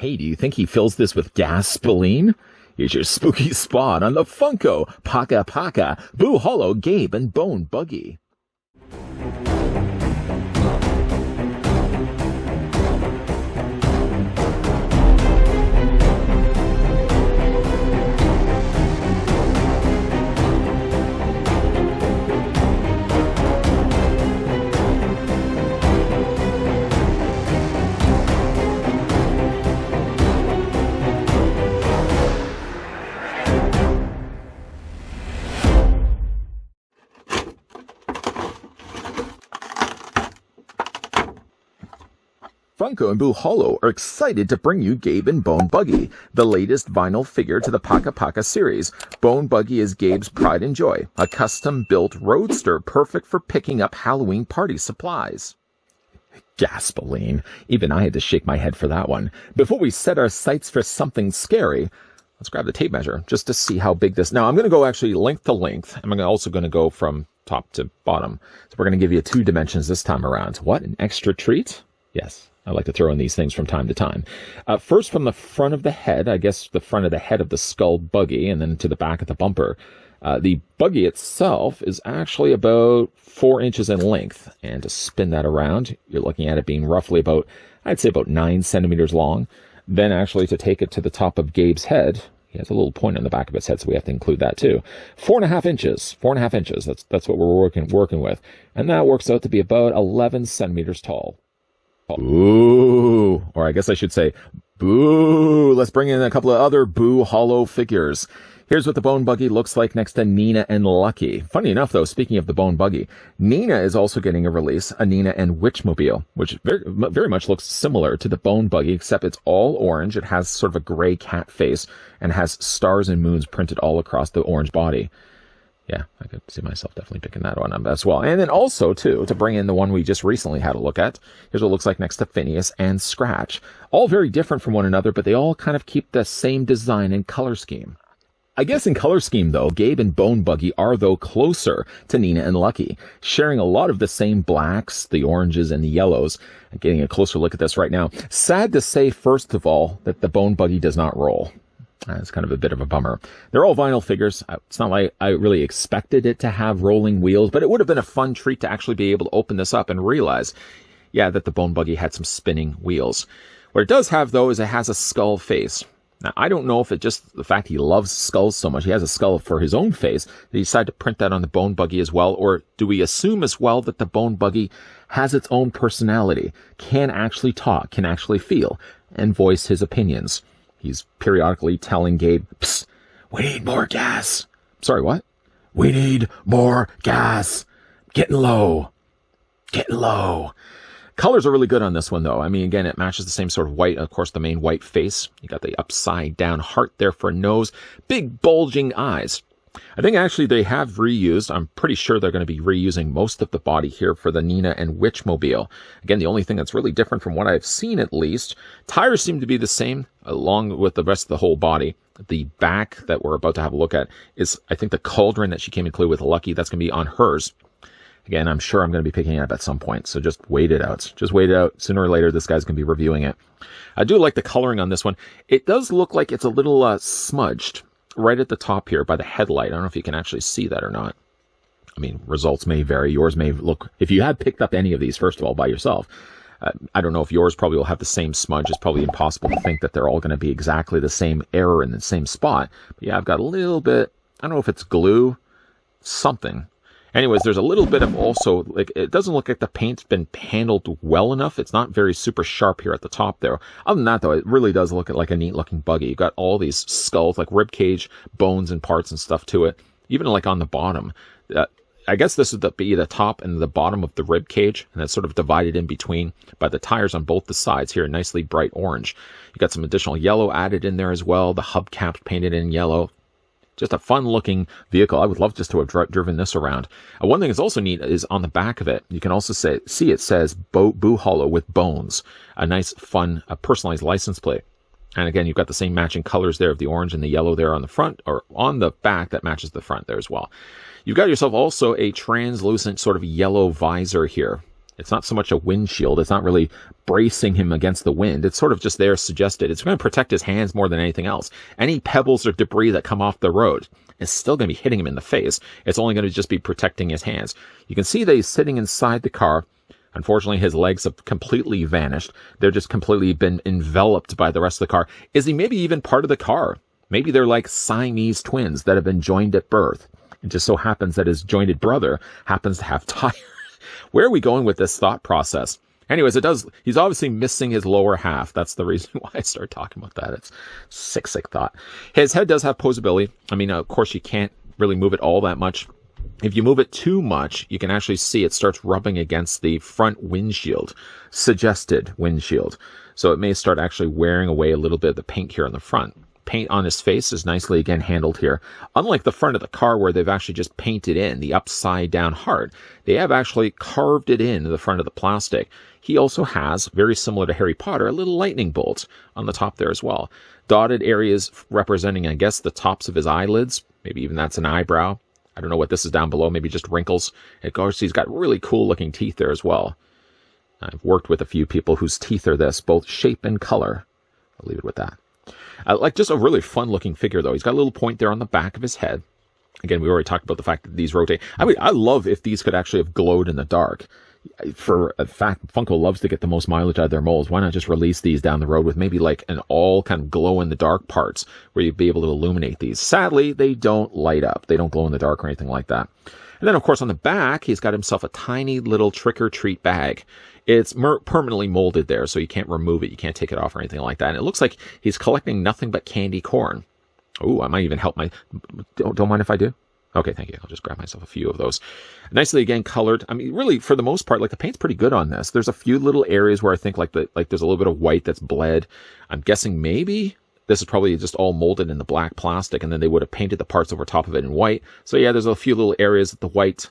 Hey, do you think he fills this with gasoline? Here's your spooky spot on the Funko, Paka, Boo Hollow, Gabe, and Bone Buggy. Funko and Boo Hollow are excited to bring you Gabe and Bone Buggy, the latest vinyl figure to the Paka series. Bone Buggy is Gabe's pride and joy, a custom-built roadster perfect for picking up Halloween party supplies. Gasoline. Even I had to shake my head for that one. Before we set our sights for something scary, let's grab the tape measure just to see how big this... Now, I'm going to go actually length to length. I'm also going to go from top to bottom. So we're going to give you 2 dimensions this time around. What, an extra treat? Yes. I like to throw in these things from time to time. First, from the front of the head, I guess the front of the head of the skull buggy, and then to the back of the bumper. The buggy itself is actually about 4 inches in length. And to spin that around, you're looking at it being roughly about, I'd say about 9 centimeters long. Then actually to take it to the top of Gabe's head, he has a little point on the back of his head, so we have to include that too. 4.5 inches. 4.5 inches. That's what we're working with. And that works out to be about 11 centimeters tall. Ooh, or I guess I should say, boo. Let's bring in a couple of other Boo Hollow figures. Here's what the Bone Buggy looks like next to Nina and Lucky. Funny enough, though, speaking of the Bone Buggy, Nina is also getting a release, a Nina and Witchmobile, which very much looks similar to the Bone Buggy, except it's all orange. It has sort of a gray cat face and has stars and moons printed all across the orange body. Yeah, I could see myself definitely picking that one up as well. And then also, too, to bring in the one we just recently had a look at, here's what it looks like next to Phineas and Scratch. All very different from one another, but they all kind of keep the same design and color scheme. I guess in color scheme, though, Gabe and Bone Buggy are, though, closer to Nina and Lucky, sharing a lot of the same blacks, the oranges, and the yellows. I'm getting a closer look at this right now. Sad to say, first of all, that the Bone Buggy does not roll. It's kind of a bit of a bummer. They're all vinyl figures. It's not like I really expected it to have rolling wheels, but it would have been a fun treat to actually be able to open this up and realize, yeah, that the Bone Buggy had some spinning wheels. What it does have, though, is it has a skull face. Now, I don't know if it's just the fact he loves skulls so much, he has a skull for his own face, that he decided to print that on the Bone Buggy as well, or do we assume as well that the Bone Buggy has its own personality, can actually talk, can actually feel, and voice his opinions? He's periodically telling Gabe, "Psst, we need more gas." Sorry, what? "We need more gas. Getting low. Getting low." Colors are really good on this one, though. I mean, again, it matches the same sort of white. Of course, the main white face. You got the upside down heart there for a nose. Big bulging eyes. I think actually they have reused, I'm pretty sure they're going to be reusing most of the body here for the Nina and Witchmobile. Again, the only thing that's really different from what I've seen at least, tires seem to be the same along with the rest of the whole body. The back that we're about to have a look at is, I think, the cauldron that she came included with Lucky. That's going to be on hers. Again, I'm sure I'm going to be picking it up at some point, so just wait it out. Just wait it out. Sooner or later, this guy's going to be reviewing it. I do like the coloring on this one. It does look like it's a little smudged right at the top here by the headlight. I don't know if you can actually see that or not. I mean, results may vary. Yours may look... If you had picked up any of these, first of all, by yourself, I don't know if yours probably will have the same smudge. It's probably impossible to think that they're all going to be exactly the same error in the same spot. But yeah, I've got a little bit... I don't know if it's glue, something. Anyways, there's a little bit of also, like, it doesn't look like the paint's been handled well enough. It's not very super sharp here at the top there. Other than that, though, it really does look like a neat looking buggy. You've got all these skulls, like rib cage, bones and parts and stuff to it. Even like on the bottom. I guess this would be the top and the bottom of the rib cage, and that's sort of divided in between by the tires on both the sides here, nicely bright orange. You got some additional yellow added in there as well. The hubcaps painted in yellow. Just a fun-looking vehicle. I would love just to have driven this around. One thing that's also neat is on the back of it, you can also see it says Boo Hollow with bones. A nice, fun, personalized license plate. And again, you've got the same matching colors there of the orange and the yellow there on the front, or on the back that matches the front there as well. You've got yourself also a translucent sort of yellow visor here. It's not so much a windshield. It's not really bracing him against the wind. It's sort of just there suggested. It's going to protect his hands more than anything else. Any pebbles or debris that come off the road is still going to be hitting him in the face. It's only going to just be protecting his hands. You can see that he's sitting inside the car. Unfortunately, his legs have completely vanished. They're just completely been enveloped by the rest of the car. Is he maybe even part of the car? Maybe they're like Siamese twins that have been joined at birth. It just so happens that his jointed brother happens to have tires. Where are we going with this thought process? Anyways, he's obviously missing his lower half. That's the reason why I started talking about that. It's sick thought. His head does have posability. I mean, of course, you can't really move it all that much. If you move it too much, you can actually see it starts rubbing against the front windshield, suggested windshield. So it may start actually wearing away a little bit of the paint here on the front. Paint on his face is nicely, again, handled here. Unlike the front of the car where they've actually just painted in the upside down heart, they have actually carved it into the front of the plastic. He also has, very similar to Harry Potter, a little lightning bolt on the top there as well. Dotted areas representing, I guess, the tops of his eyelids. Maybe even that's an eyebrow. I don't know what this is down below. Maybe just wrinkles. Of course, he's got really cool looking teeth there as well. I've worked with a few people whose teeth are this, both shape and color. I'll leave it with that. Like just a really fun looking figure though. He's got a little point there on the back of his head. Again, we already talked about the fact that these rotate. I mean, I love if these could actually have glowed in the dark. For a fact, Funko loves to get the most mileage out of their molds. Why not just release these down the road with maybe like an all kind of glow in the dark parts where you'd be able to illuminate these. Sadly, they don't light up. They don't glow in the dark or anything like that. And then, of course, on the back, he's got himself a tiny little trick-or-treat bag. It's permanently molded there, so you can't remove it. You can't take it off or anything like that. And it looks like he's collecting nothing but candy corn. Oh, I might even help my... Don't mind if I do? Okay, thank you. I'll just grab myself a few of those. Nicely, again, colored. I mean, really, for the most part, like the paint's pretty good on this. There's a few little areas where I think like there's a little bit of white that's bled. I'm guessing maybe this is probably just all molded in the black plastic, and then they would have painted the parts over top of it in white. So yeah, there's a few little areas that the white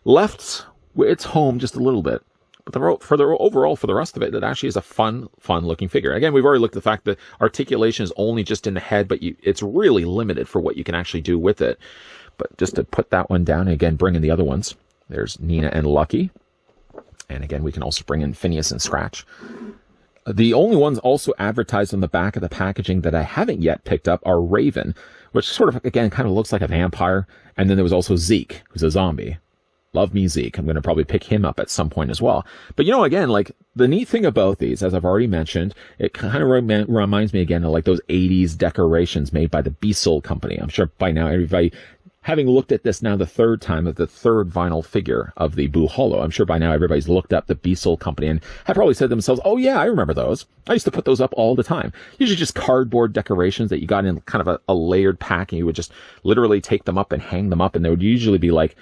left its home just a little bit. But overall, for the rest of it, it actually is a fun looking figure. Again, we've already looked at the fact that articulation is only just in the head, but it's really limited for what you can actually do with it. But just to put that one down, and again, bring in the other ones. There's Nina and Lucky. And again, we can also bring in Phineas and Scratch. The only ones also advertised on the back of the packaging that I haven't yet picked up are Raven, which sort of, again, kind of looks like a vampire. And then there was also Zeke, who's a zombie. Love me Zeke. I'm going to probably pick him up at some point as well. But, again, like the neat thing about these, as I've already mentioned, it kind of reminds me again of like those 80s decorations made by the Beasel company. I'm sure by now everybody... Having looked at this now the third time of the third vinyl figure of the Boo Hollow, I'm sure by now everybody's looked up the Beasel company and have probably said to themselves, oh yeah, I remember those. I used to put those up all the time. Usually just cardboard decorations that you got in kind of a layered pack, and you would just literally take them up and hang them up, and there would usually be like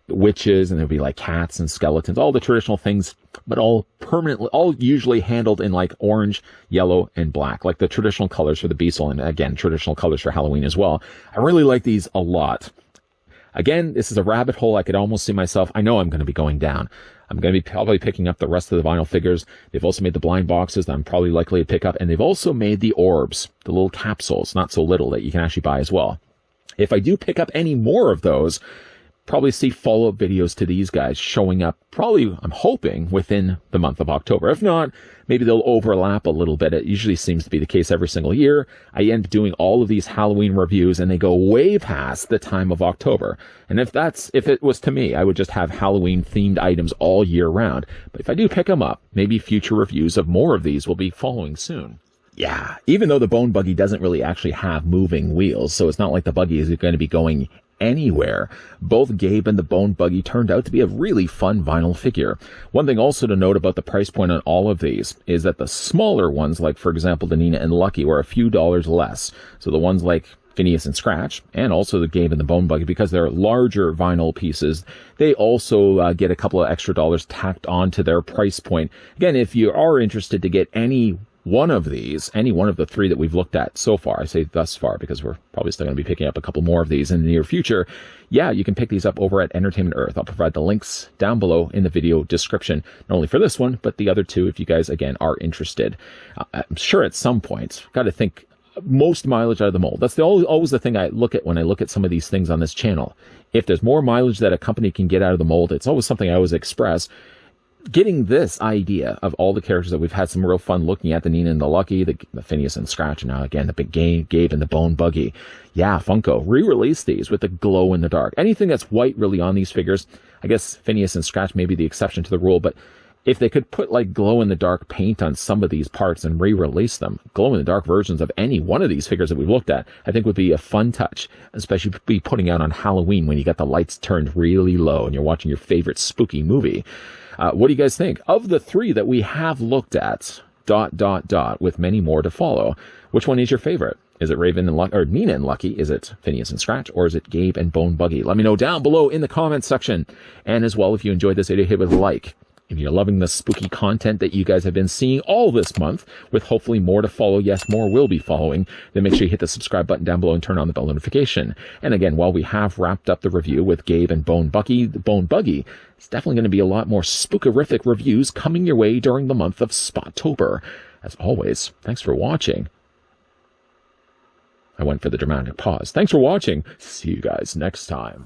witches, and there'd be like cats and skeletons, all the traditional things, but all usually handled in like orange, yellow, and black, like the traditional colors for the Beasel, and again, traditional colors for Halloween as well. I really like these a lot. Again, this is a rabbit hole I could almost see myself. I know I'm going to be going down. I'm going to be probably picking up the rest of the vinyl figures. They've also made the blind boxes that I'm probably likely to pick up, and they've also made the orbs, the little capsules, not so little, that you can actually buy as well. If I do pick up any more of those, probably see follow-up videos to these guys showing up, probably, I'm hoping, within the month of October. If not, maybe they'll overlap a little bit. It usually seems to be the case every single year. I end up doing all of these Halloween reviews, and they go way past the time of October. And if it was to me, I would just have Halloween-themed items all year round. But if I do pick them up, maybe future reviews of more of these will be following soon. Yeah, even though the Bone Buggy doesn't really actually have moving wheels, so it's not like the Buggy is going to be going anywhere, both Gabe and the Bone Buggy turned out to be a really fun vinyl figure. One thing also to note about the price point on all of these is that the smaller ones, like for example the Nina and Lucky, were a few dollars less. So the ones like Phineas and Scratch, and also the Gabe and the Bone Buggy, because they're larger vinyl pieces, they also get a couple of extra dollars tacked onto their price point. Again, if you are interested to get any one of these, any one of the three that we've looked at so far, I say thus far because we're probably still going to be picking up a couple more of these in the near future, yeah, you can pick these up over at Entertainment Earth. I'll provide the links down below in the video description, not only for this one, but the other two if you guys, again, are interested. I'm sure at some point, got to think most mileage out of the mold. That's always the thing I look at when I look at some of these things on this channel. If there's more mileage that a company can get out of the mold, it's always something I always express. getting this idea of all the characters that we've had some real fun looking at, the Nina and the Lucky, the Phineas and Scratch, and now again the big Gabe and the Bone Buggy. Yeah, Funko re-release these with the glow in the dark. Anything that's white really on these figures, I guess Phineas and Scratch may be the exception to the rule, but if they could put like glow in the dark paint on some of these parts and re-release them, glow in the dark versions of any one of these figures that we've looked at, I think would be a fun touch, especially be putting out on Halloween when you got the lights turned really low and you're watching your favorite spooky movie. What do you guys think? Of the three that we have looked at, ... with many more to follow, which one is your favorite? Is it Raven and Lucky, or Nina and Lucky? Is it Phineas and Scratch? Or is it Gabe and Bone Buggy? Let me know down below in the comments section. And as well, if you enjoyed this video, hit with a like. If you're loving the spooky content that you guys have been seeing all this month, with hopefully more to follow, yes, more will be following, then make sure you hit the subscribe button down below and turn on the bell notification. And again, while we have wrapped up the review with Gabe and Bone Buggy, it's definitely going to be a lot more spookerific reviews coming your way during the month of Spottober. As always, thanks for watching. I went for the dramatic pause. Thanks for watching. See you guys next time.